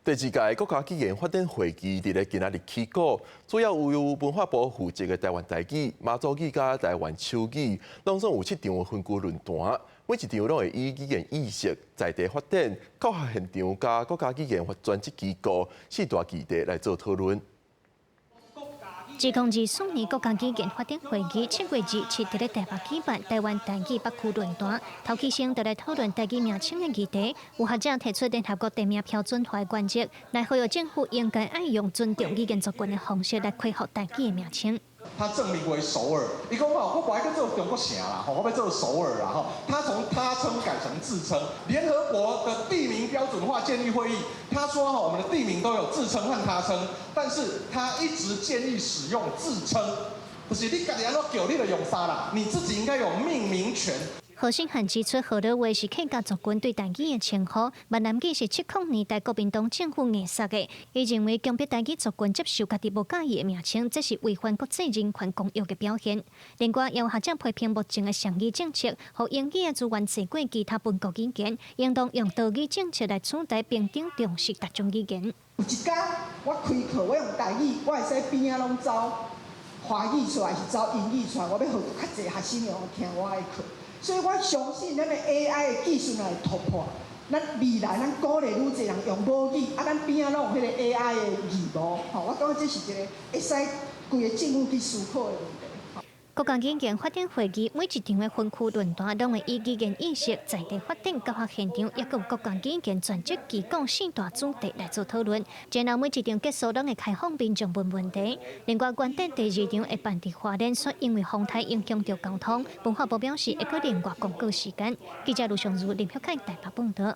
第二届国家语言发展会议伫咧今仔日起稿，主要由文化部负责的台湾台语、马祖语甲台湾手语，拢总有7场分区论坛，每一场拢会以语言意识、在地发展、教学现场甲国家语言专职机构4大议题来做讨论。2024年国家语言发展会议7月27日在台北举办台湾台语北区论坛，头起先就来讨论台语名称的议题。有学者提出联合国地名标准化的原则，来呼吁政府应该爱用尊重语言族群的方式来恢复台语的名称。他证明为首尔，伊讲吼，我本来要做中国城啦，吼，我要做首尔啦，吼，他从他称改成自称。联合国的地名标准化建议会议，他说我们的地名都有自称和他称，但是他一直建议使用自称，就是你家己安怎叫你就用啥啦，你自己应该有命名权。何信汉指出，河洛话是客家族群对台语的称呼，闽南语是70年代国民党政府硬塞的。伊认为强迫台语族群接受家己无介意的名称，这是违反国际人权公约的表现。另外，要学者批评目前的双语政策，和英语的资源超过其他本国语言，应当用多语政策来取代平等重视各种语言。有一天我开课，我用台语，我会使边仔拢走华语出来，是走英语出来，我要互较侪学生用听我的课。所以我相信咱的 AI 的技术来突破，咱未来咱鼓励愈侪人用母语，咱边仔拢有迄个 AI 的语模，我感觉这是一个会使规个政府去思考的问题。国家语言发展会议每一场的分区论坛，拢会以语言意识、在地发展、教学现场，也有国家语言专职机构4大主题来做讨论。然后每一场结束，拢会开放民众问问题。另外，原定第2场会办伫花莲，所因为风台影响到交通，文化部表示会搁另外公告时间。记者卢尚如、林晓凯台北报道。